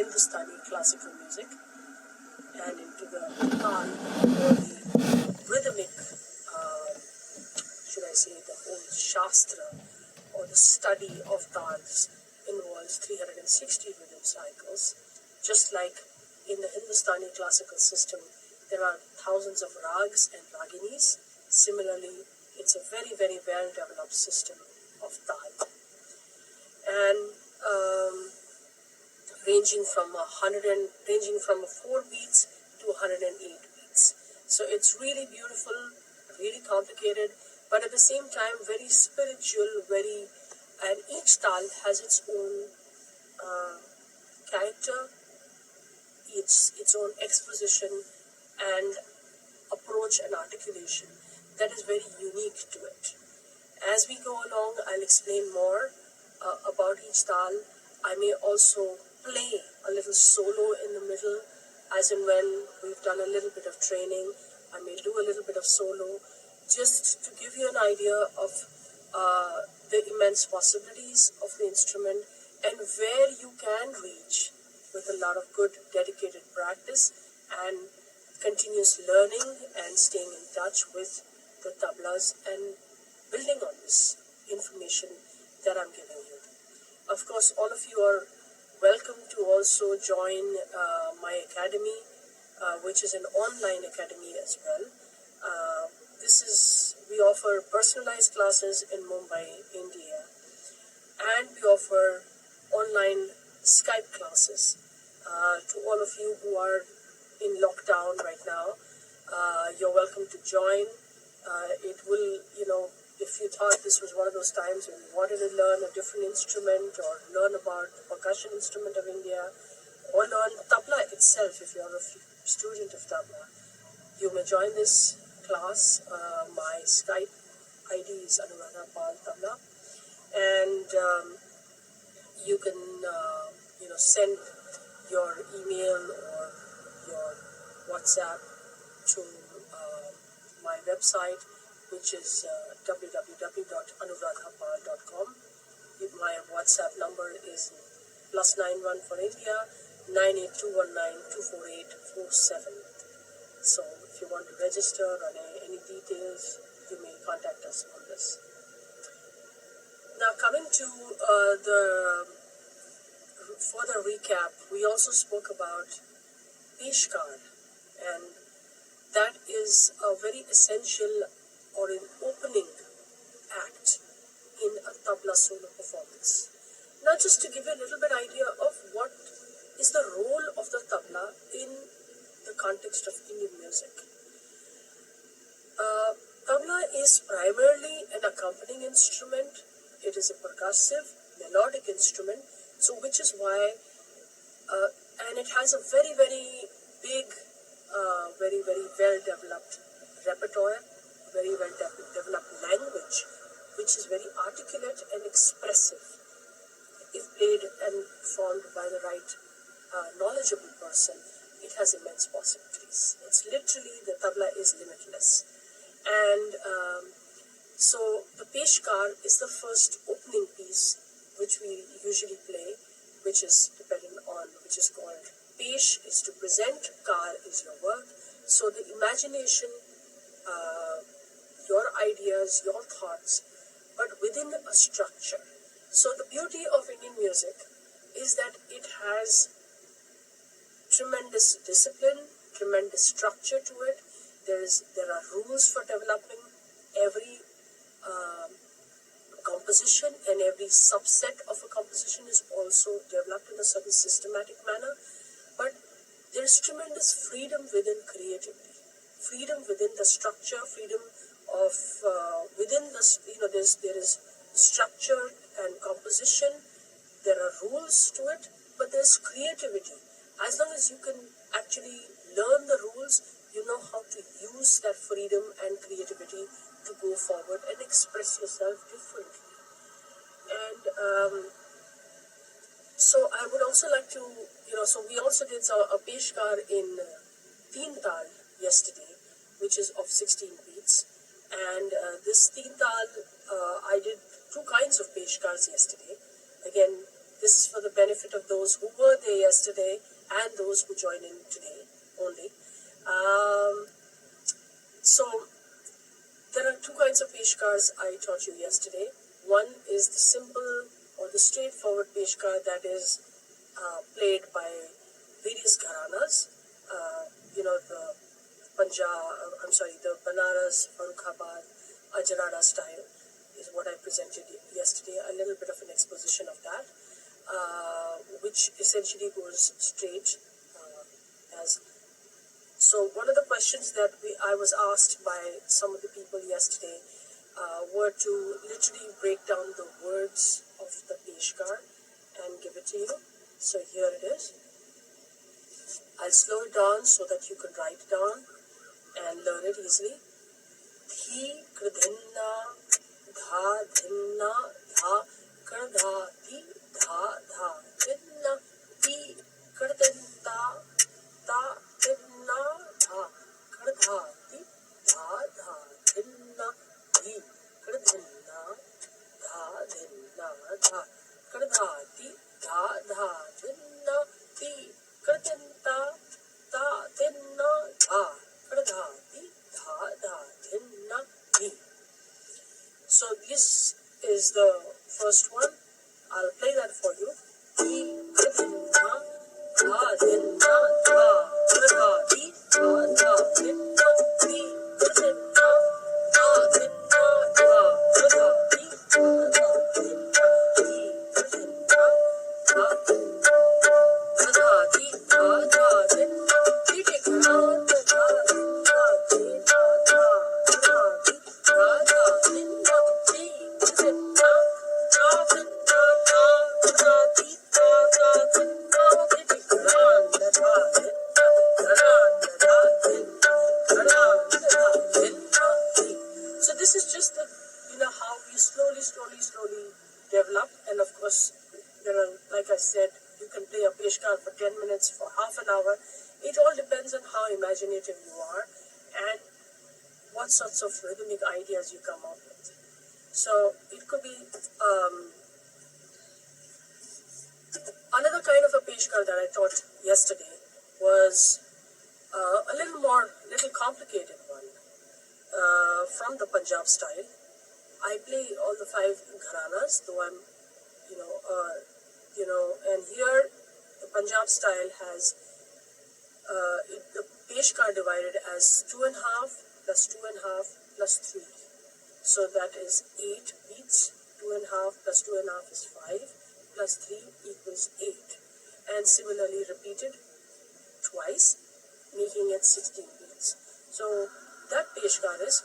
Hindustani classical music and into the tal, or the rhythmic, should I say, the whole shastra or the study of tals involves 360 rhythm cycles. Just like in the Hindustani classical system, there are thousands of rags and raginis. Similarly, it's a very, very well-developed system of tal. And ranging from 4 beats to 108 beats. So it's really beautiful, really complicated, but at the same time very spiritual, and each tal has its own character, its own exposition and approach and articulation that is very unique to it. As we go along, I'll explain more about each tal. I may also play a little solo in the middle, as in when we've done a little bit of training. I may do a little bit of solo, just to give you an idea of the immense possibilities of the instrument and where you can reach with a lot of good dedicated practice and continuous learning and staying in touch with the tablas and building on this information that I'm giving you. Of course, all of you are welcome to also join my academy, which is an online academy as well. We offer personalized classes in Mumbai, India, and we offer online Skype classes to all of you who are in lockdown right now. You're welcome to join. It will, if you thought this was one of those times when you wanted to learn a different instrument or learn about the percussion instrument of India or learn tabla itself, if you're a student of tabla, you may join this class. My Skype ID is Anuradha Tabla, and you can, send your email or your WhatsApp to my website, which is www.anuradhapal.com. My WhatsApp number is +91 for India, 982192487. So if you want to register or any details, you may contact us on this. Now, coming to the further recap, we also spoke about Peshkar, and that is a very essential or an opening act in a tabla solo performance. Now, just to give you a little bit idea of what is the role of the tabla in the context of Indian music. Tabla is primarily an accompanying instrument. It is a percussive, melodic instrument, so which is why, and it has a very, very big, very, very well-developed repertoire, very well-developed language, which is very articulate and expressive. If played and performed by the right knowledgeable person, it has immense possibilities. It's literally, the tabla is limitless. And so the Peshkar is the first opening piece which we usually play, which is called Pesh is to present, Kar is your work. So the imagination, your ideas, your thoughts, but within a structure. So the beauty of Indian music is that it has tremendous discipline, tremendous structure to it. There are rules for developing every composition, and every subset of a composition is also developed in a certain systematic manner. But there is tremendous freedom within creativity, freedom within the structure, freedom of within the there is structure and composition. There are rules to it, but there's creativity. As long as you can actually learn the rules, you know how to use that freedom and creativity to go forward and express yourself differently. And so I would also like to, so we also did a Peshkar in Teen Tal yesterday, which is of 16 beats. And this Teen Tal, I did two kinds of Peshkars yesterday. Again, This is for the benefit of those who were there yesterday and those who join in today only. So there are two kinds of peshkars I taught you yesterday. One is the simple or the straightforward peshkar that is played by various gharanas. The the Banaras, Farrukhabad, Ajarada style is what I presented yesterday. A little bit of an exposition of that, which essentially goes straight as. So one of the questions that I was asked by some of the people yesterday were to literally break down the words of the peshkar and give it to you. So here it is. I'll slow it down so that you can write it down and learn it easily. Thi krdhinna dha dhinna dha krdha thi dha dha dhinna thi krdhinta ta dhinna dha krdha thi dha dha dhinna thi krdhinna dha dhinna dha krdha thi dha dha dhinna thi krdhinta ta dhinna dha krdha thi dha dha dhinna thi. So this is the first one. I'll play that for you. Thi krdhinna dha dhinna dha krdha thi dha dha dhinna thi krdhinna dha dhinna dha krdha thi dha dha dhinna thi krdhinna dha krdha thi dha dha dhinna thi tikra dha dhinna thi dha dha krdha thi dha dha dhinna thi krdhinna dha dhinna dha krdha thi dha dha dhinna thi tikra dha dhinna krdha dha dhinna krdha dha dhinna thi. So this is just the how we slowly develop, and of course like I said, you can play a peshkar for 10 minutes, for half an hour. It all depends on how imaginative you are and what sorts of rhythmic ideas you come up with. So it could be another kind of a peshkar that I taught yesterday was a little complicated one from the Punjab style. I play all the 5 gharanas, though I'm and here the Punjab style has the peshkar divided as 2.5 plus 2.5 plus 3. So that is 8 beats. 2.5 plus 2.5 is 5 plus 3 equals 8. And similarly repeated twice, making it 16 beats. So that peshkar is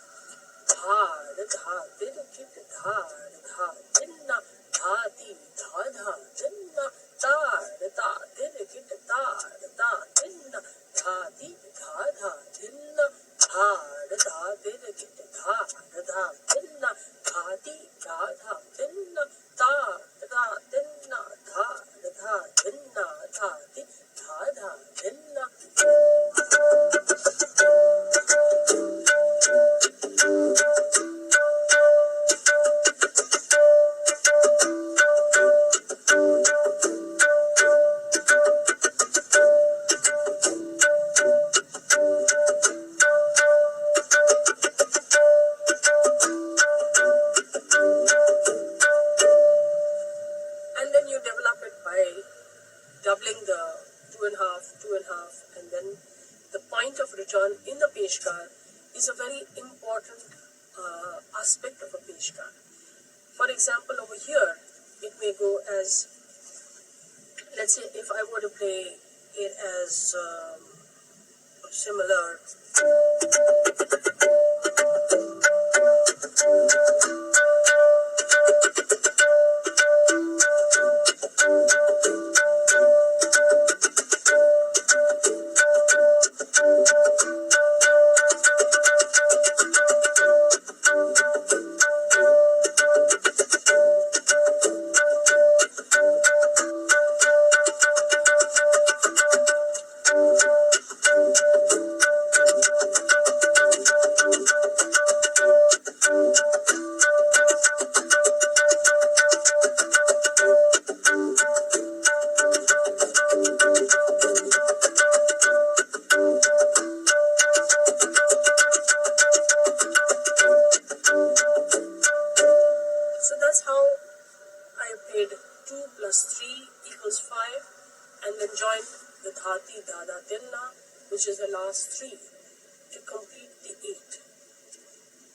dhar dha dir kit dhar dha dinna dha ti dha dha dinna tar ta dir kit tar ta dinna dha ti dha dha dinna dhar dha dir kit dhar dha dinna dha ti dha dha dinna tar ta dinna dhar dha dinna dha ti dha dha dinna. And then you develop it by doubling the 2.5, and then the point of return in the peshkar is a very important aspect of a peshkar. For example, over here, it may go as, let's say, if I were to play it as similar. how I played 2 plus 3 equals 5, and then joined the dhati, dada, tilna, which is the last 3, to complete the 8.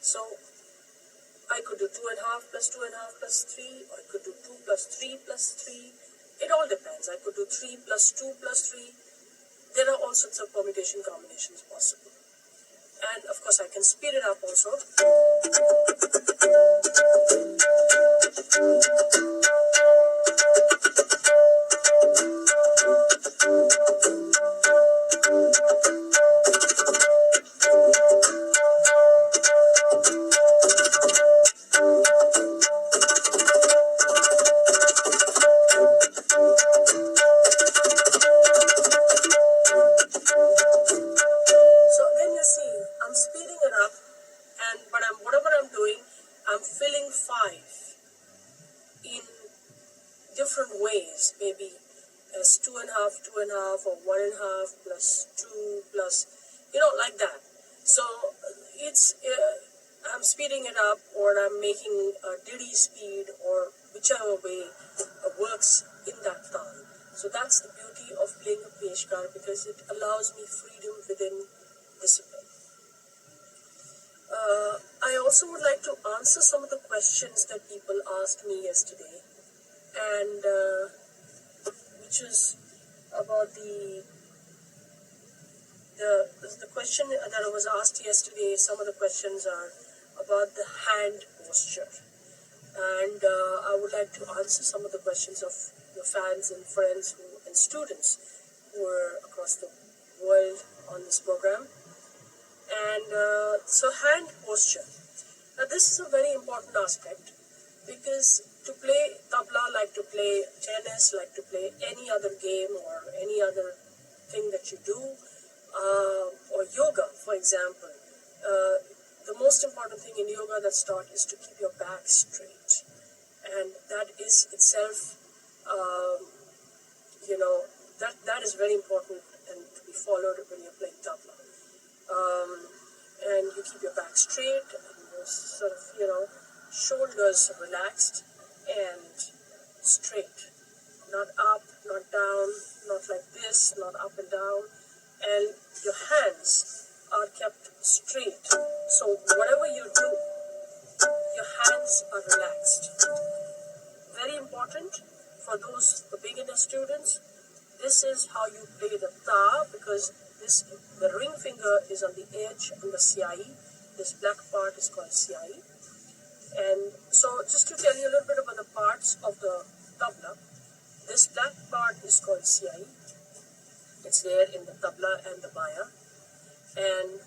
So I could do 2.5 plus 2.5 plus 3, or I could do 2 plus 3 plus 3. It all depends. I could do 3 plus 2 plus 3. There are all sorts of permutation combinations possible. And of course I can speed it up also. Different ways, maybe as 2.5, 2.5, or 1.5 plus 2 plus, like that. So it's I'm speeding it up, or I'm making a diddy speed, or whichever way works in that tal. So that's the beauty of playing a peshkar, because it allows me freedom within discipline. I also would like to answer some of the questions that people asked me yesterday, and which is about the question that was asked yesterday. Some of the questions are about the hand posture, and I would like to answer some of the questions of the fans and friends and students who are across the world on this program. And so hand posture. Now this is a very important aspect, because to play tabla, like to play tennis, like to play any other game or any other thing that you do, or yoga, for example, the most important thing in yoga that's taught is to keep your back straight, and that is itself, that is very important and to be followed when you're playing tabla. And you keep your back straight, and your sort of, shoulders relaxed and straight, not up, not down, not like this, not up and down, and your hands are kept straight. So whatever you do, your hands are relaxed. Very important for the beginner students. This is how you play the ta, because the ring finger is on the edge on the siai. This black part is called siai. And so just to tell you a little bit about the parts of the tabla, this black part is called siai. It's there in the tabla and the baya. And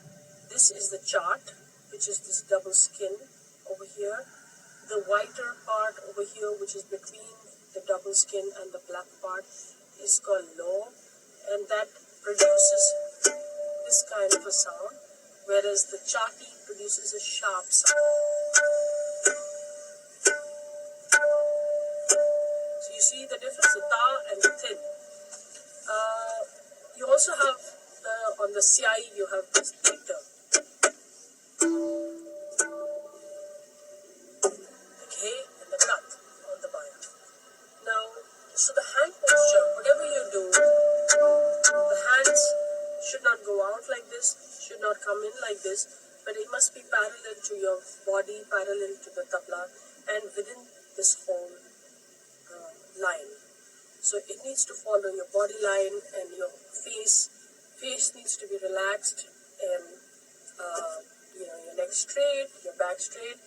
this is the chart, which is this double skin over here. The whiter part over here, which is between the double skin and the black part, is called low, and that produces this kind of a sound, whereas the chati produces a sharp sound. So you see the difference, the ta and the thin. You also have, on the siai, you have this theta. Okay, and the tat on the baya. Now, so the hand posture, whatever you do, the hands should not go out like this, should not come in like this, but it must be parallel to your body, parallel to the tabla, and within this whole line. So it needs to follow your body line, and your face needs to be relaxed, and your neck straight, your back straight,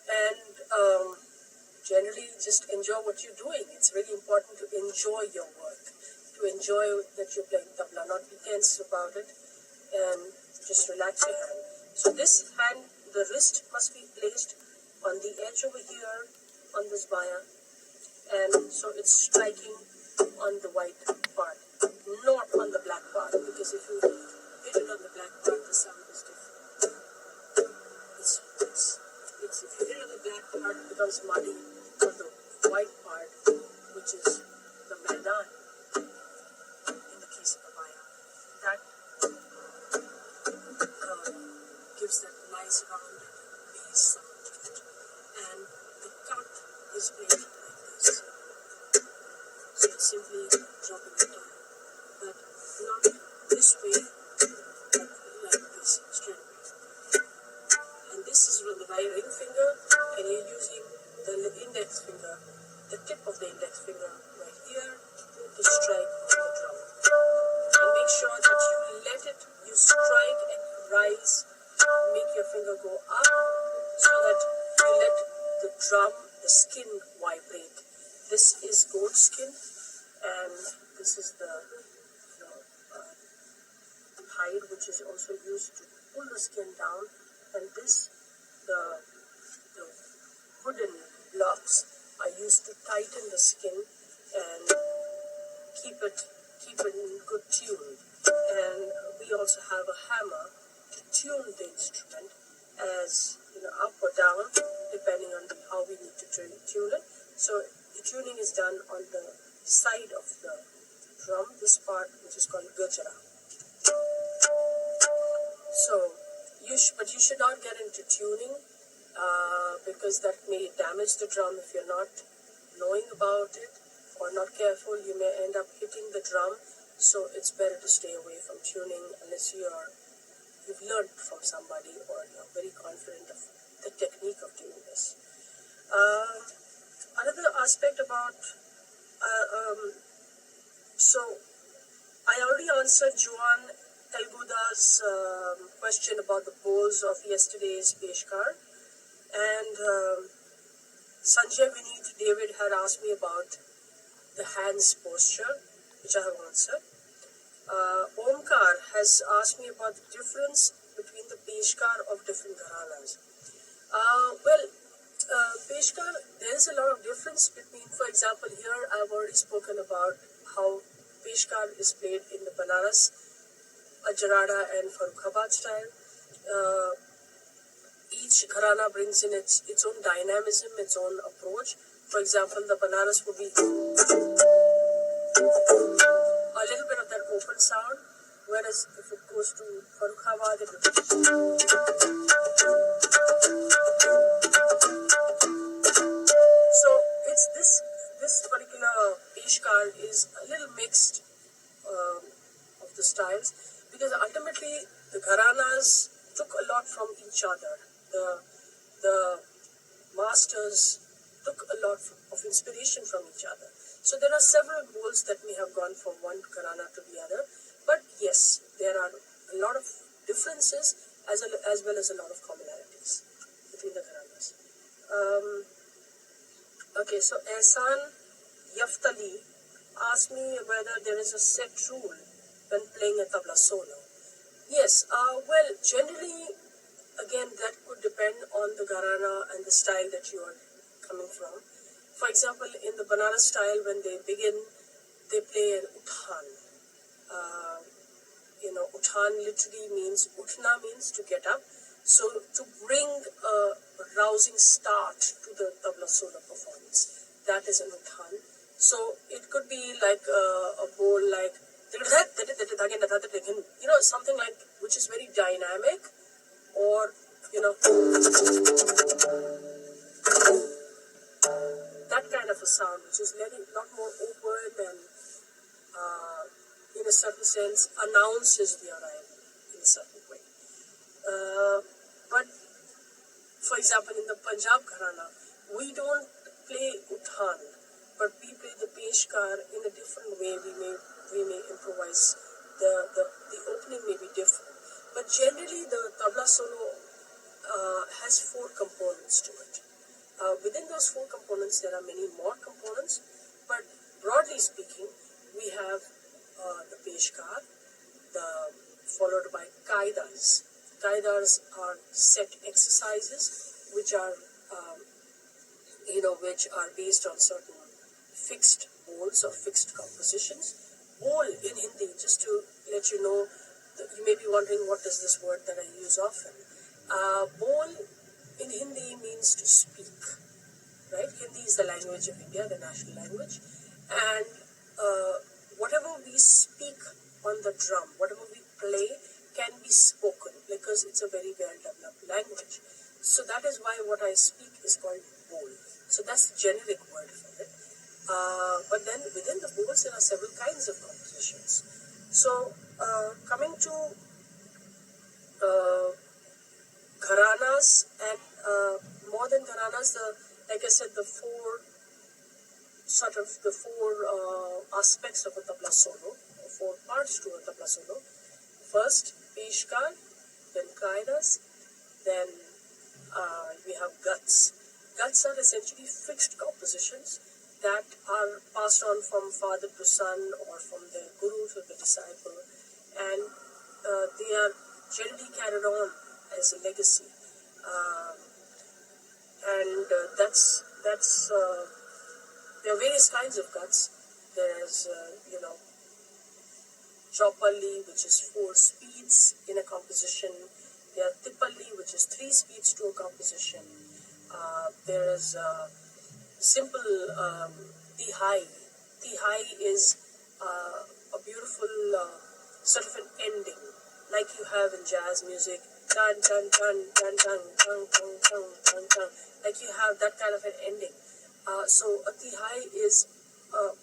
and generally just enjoy what you're doing. It's really important to enjoy your work, to enjoy that you're playing tabla, not be tense about it, and just relax your hand. So this hand, the wrist must be placed on the edge over here on this baya, and so it's striking on the white part, not on the black part, because if you hit it on the black part, the sound is different. If you hit it on the black part, it becomes muddy on the white part, which is the maidan, in the case of the baya. That gives that nice rounded bass sound. And the cut is played like this. So it's simply dropping it down, but not this way, but like this, straight away. And this is with the right ring finger, and you're using the index finger, the tip of the index finger right here to strike on the drum. And make sure that you strike and rise, make your finger go up so that you let the drum, the skin vibrate. This is goat skin, and this is the hide, which is also used to pull the skin down, and this, the wooden blocks are used to tighten the skin and keep it in good tune. And we also have a hammer to tune the instrument, as up or down, depending on how we need to tune it. So the tuning is done on the side of the drum, this part which is called gajra. So but you should not get into tuning because that may damage the drum if you're not knowing about it or not careful. You may end up hitting the drum. So it's better to stay away from tuning unless you've learned from somebody or you're very confident of the technique of doing this. Another aspect about so I already answered Joan Talguda's question about the pose of yesterday's Peshkar, and Sanjay Vineet David had asked me about the hands posture, which I have answered. Omkar has asked me about the difference between the Peshkar of different gharanas. Peshkar, there is a lot of difference between, for example, here I've already spoken about how Peshkar is played in the Banaras, Jarada and Farrukhabad style. Each gharana brings in its own dynamism, its own approach. For example, the Banaras would be a little bit of that open sound, whereas if it goes to Farrukhabad, it would be. So it's this particular Peshkar is a little mixed of the styles, because ultimately the gharanas took a lot from each other. The masters took a lot of inspiration from each other. So there are several goals that may have gone from one gharana to the other, but yes, there are a lot of differences as well as a lot of commonalities between the gharanas. Okay, so Ehsan Yaftali asked me whether there is a set rule when playing a tabla solo. Yes, generally, again, that could depend on the gharana and the style that you are coming from. For example, in the Banaras style, when they begin, they play an uthan. Uthan literally means, utna means to get up. So to bring a rousing start to the tabla solo performance, that is an uthan. So it could be like a bowl like, something like, which is very dynamic, or, that kind of a sound, which is a lot more open and, in a certain sense, announces the arrival in a certain way. But, for example, in the Punjab Gharana, we don't play uthan, but we play the Peshkar in a different way. We may improvise. The opening may be different. But generally, the tabla solo has 4 components to it. Within those 4 components, there are many more components, but broadly speaking, we have the Peshkar, followed by Kaidas. Kaidas are set exercises which are based on certain fixed bowls or fixed compositions. Bowl in Hindi, just to let you know, you may be wondering what is this word that I use often. Bowl in Hindi means to speak, right? Hindi is the language of India, the national language, and whatever we speak on the drum, whatever we play, can be spoken because it's a very well developed language. So that is why what I speak is called bowl. So that's the generic word for it. But then within the bowls there are several kinds of compositions. So coming to gharanas and more than gharanas, like I said, the four aspects of a tabla solo, or four parts to a tabla solo. First, peshkar, then kaidas, then we have guts. Guts are essentially fixed compositions that are passed on from father to son or from the guru to the disciple, and they are generally carried on as a legacy. And there are various kinds of guts. There's Chopalli, which is 4 speeds in a composition. There are Tipalli, which is 3 speeds to a composition. There is simple Tihai. Tihai is a beautiful sort of an ending, like you have in jazz music. Dun dun dun dun dun dun dun dun dun dun. Like you have that kind of an ending. So a Tihai is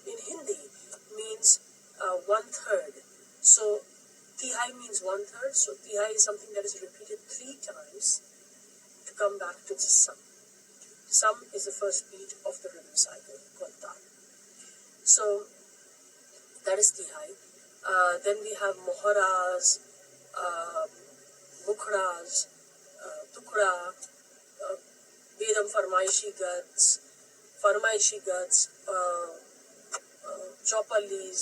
in Hindi means 1/3. So Tihai means 1/3. So Tihai is something that is repeated 3 times to come back to the sum. Sum is the first beat of the rhythm cycle called Tal. So that is Tihai. Then we have Moharas, Mukhras, Tukra, Vedam Farmaishi Guts, Chopallis,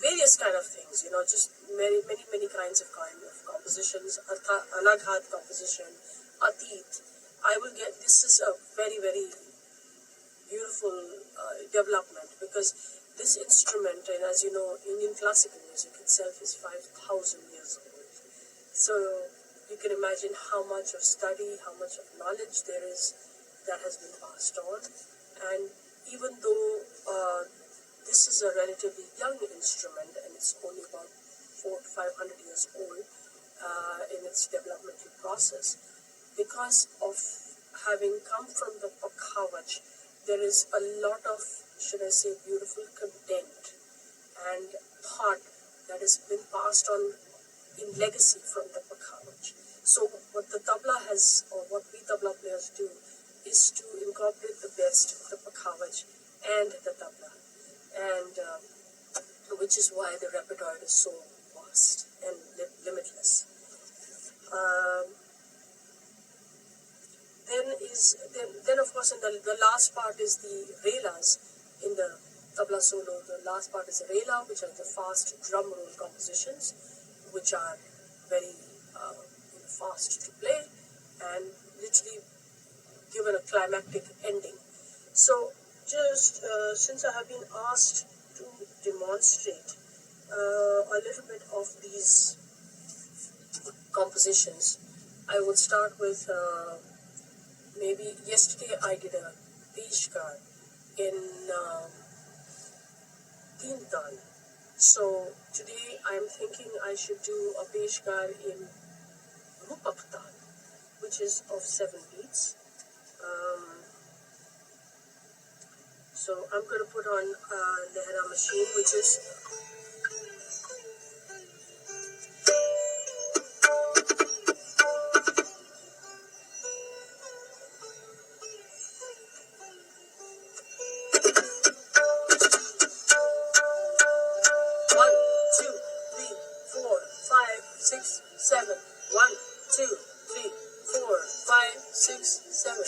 various kind of things, just many kinds of compositions, Anaghat composition, Atit. This is a very, very beautiful development, because this instrument, and as you know, Indian classical music itself is 5,000 years old. So you can imagine how much of study, how much of knowledge there is that has been passed on. And even though this is a relatively young instrument and it's only about 400-500 years old in its developmental process, because of having come from the Pakhavach, there is a lot of, should I say, beautiful content and thought that has been passed on in legacy from the Pakhavach. So what the tabla has, or what we tabla players do, is to incorporate the best of the Pakhavach and the tabla, and which is why the repertoire is so vast and limitless. Then of course, in the last part is the relas in the tabla solo. The last part is the rela, which are the fast drum roll compositions, which are very fast to play and literally given a climactic ending. So just since I have been asked to demonstrate a little bit of these compositions, I would start with maybe yesterday I did a peshkar in Teen Tal. So today I am thinking I should do a peshkar in Rupak Tal, which is of 7 beats. So I'm going to put on Lehra machine, which is seven. 1, 2, 3, 4, 5, 6, 7.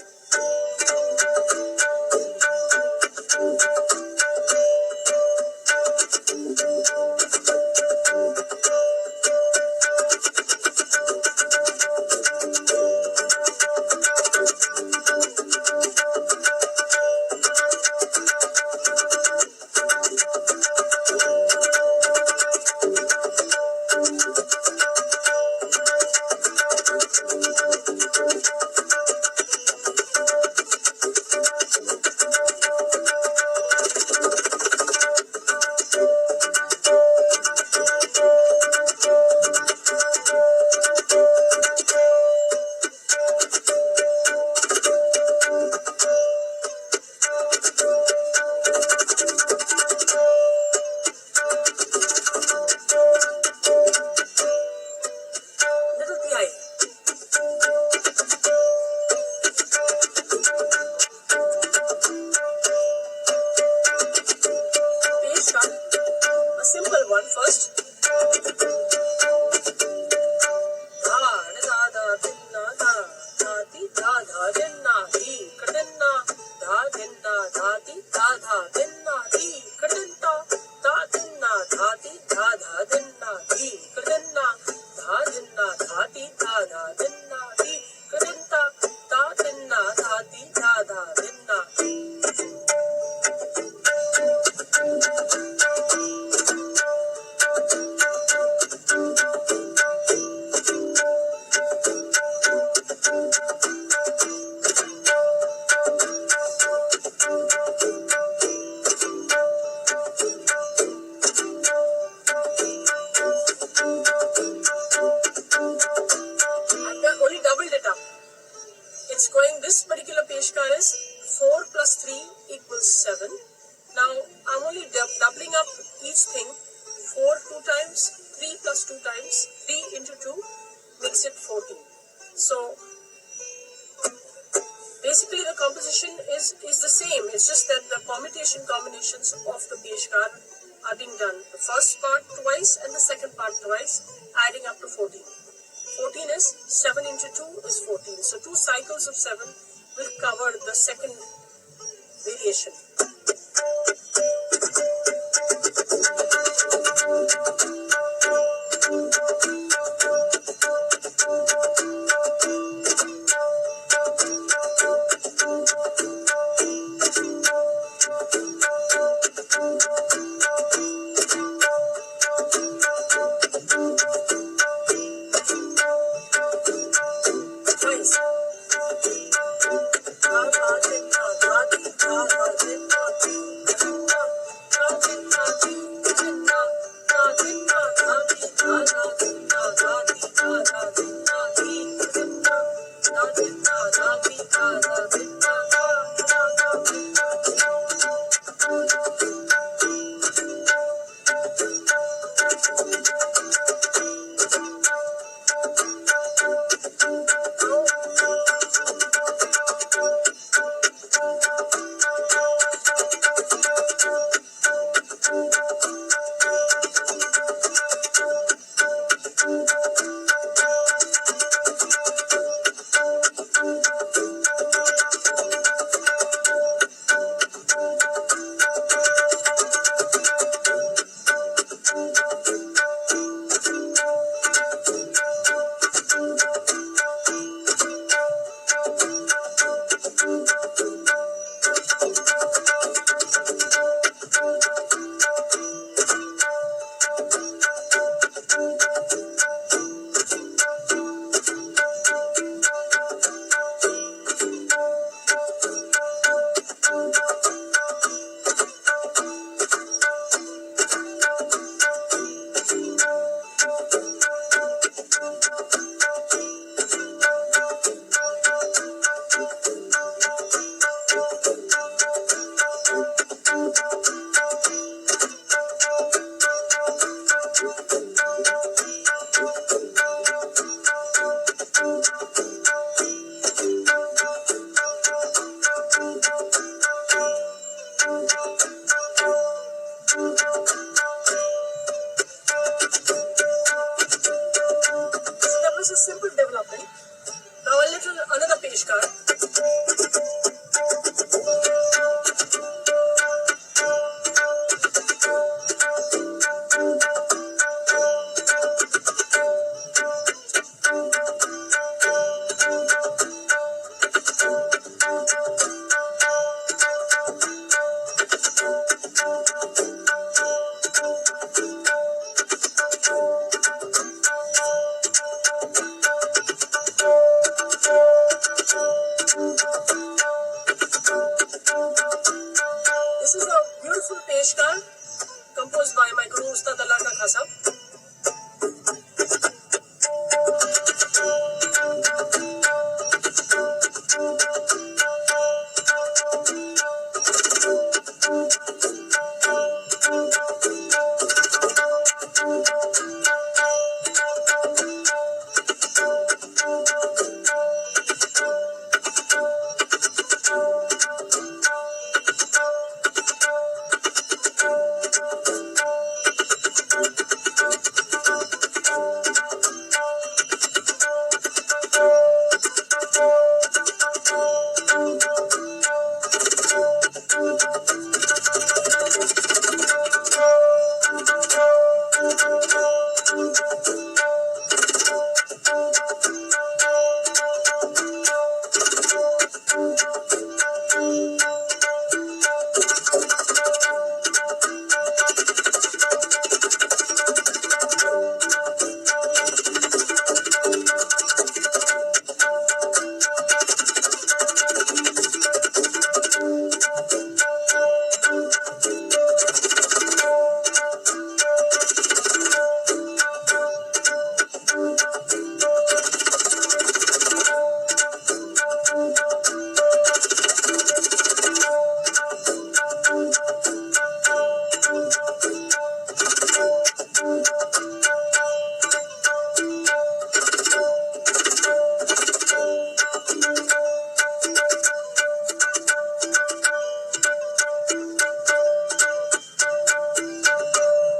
Peshkar. A simple one first. Dha da da dinna da da di da da dinna di kadinna da dinna da di da da dinna di kadinta da dinna da di da da dinna di kadinna da dinna da di da da dinna di kadinta da dinna da di da da dinna. Only doubled it up. It's going, this particular Peshkar is 4 plus 3 equals 7. Now I'm only doubling up each thing. 4 2 times, 3 plus 2 times, 3 into 2 makes it 14. So basically the composition is the same. It's just that the permutation combinations of the Peshkar are being done. The first part twice and the second part twice, adding up to 14. 14 is 7 into 2 is 14. So 2 cycles of 7 will cover the second variation. Simple development. Now another Peshkar. This is a beautiful Peshkar composed by my Guru Ustad Clase.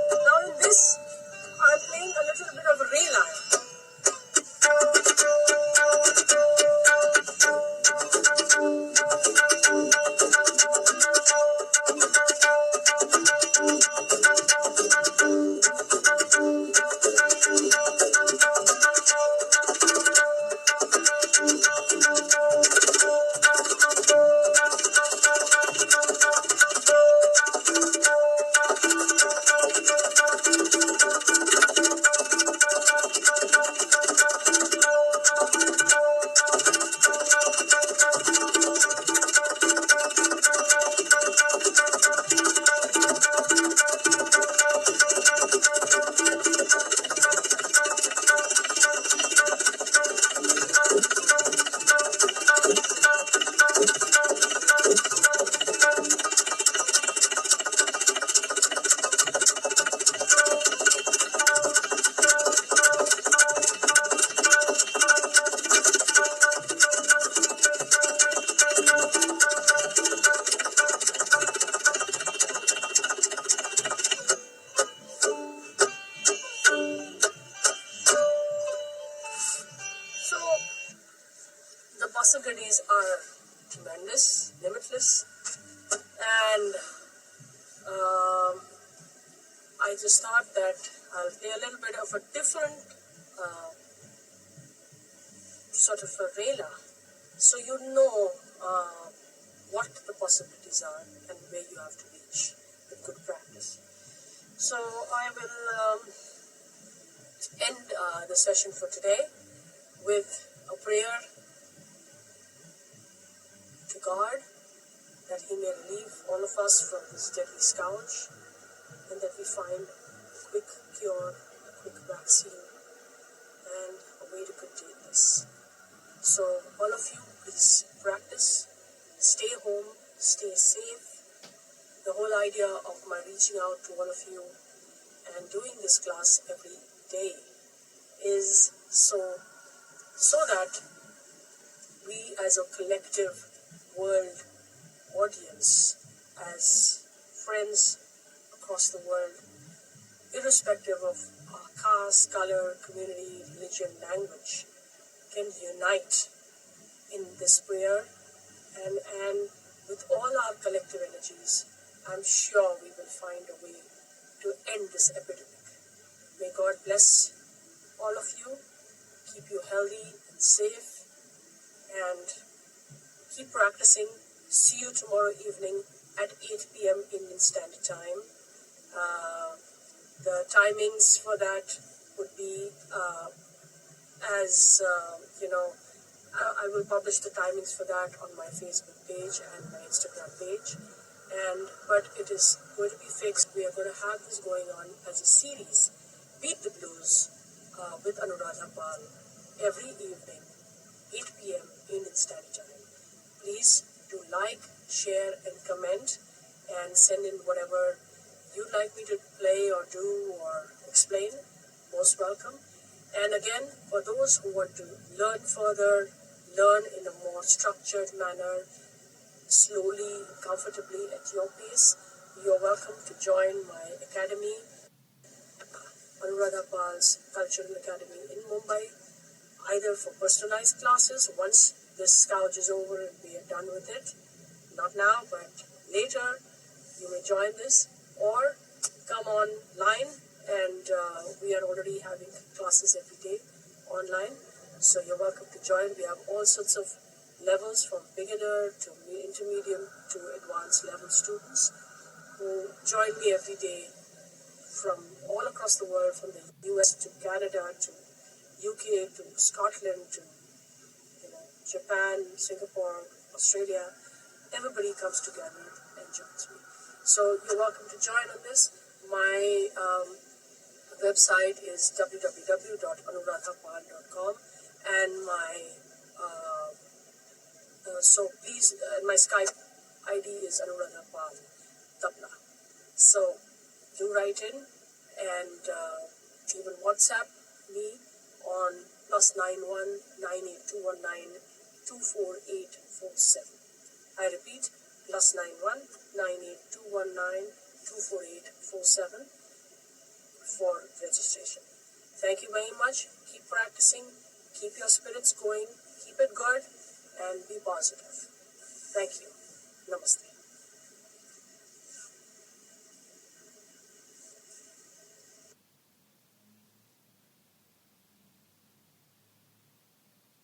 Now in this, I'm playing a little bit of a relay. So the possibilities are tremendous, limitless, and I just thought that I'll play a little bit of a different sort of a rela, so you know what the possibilities are and where you have to reach with good practice. So I will end the session for today with a prayer to God that He may relieve all of us from this deadly scourge and that we find a quick cure, a quick vaccine, and a way to contain this. So all of you, please practice, stay home, stay safe. The whole idea of my reaching out to all of you and doing this class every day is so that we as a collective world audience, as friends across the world, irrespective of our caste, color, community, religion, language, can unite in this prayer and with all our collective energies, I'm sure we will find a way to end this epidemic. May God bless all of you, keep you healthy and safe, and keep practicing. See you tomorrow evening at 8 p.m. Indian Standard Time. The timings for that would be I will publish the timings for that on my Facebook page and my Instagram page. But it is going to be fixed. We are going to have this going on as a series, Beat the Blues with Anuradha every evening, 8 p.m. Indian Standard Time. Please do like, share, and comment, and send in whatever you'd like me to play or do or explain. Most welcome. And again, for those who want to learn further, learn in a more structured manner, slowly, comfortably at your pace, you're welcome to join my academy, Anuradha Pal's Cultural Academy in Mumbai, either for personalized classes once this scourge is over and we are done with it. Not now, but later you may join this, or come online, and we are already having classes every day online, so you're welcome to join. We have all sorts of levels, from beginner to intermediate to advanced level students who join me every day from all across the world, from the US to Canada to UK to Scotland to Japan, Singapore, Australia. Everybody comes together and joins me. So you're welcome to join on this. My website is www.anuradhapal.com, and so please, my Skype ID is Anuradha Pal Tabla. So do write in, and even WhatsApp me on +91 98219 24847. I repeat, +91 98219 24847 for registration. Thank you very much. Keep practicing, keep your spirits going, keep it good, and be positive. Thank you. Namaste.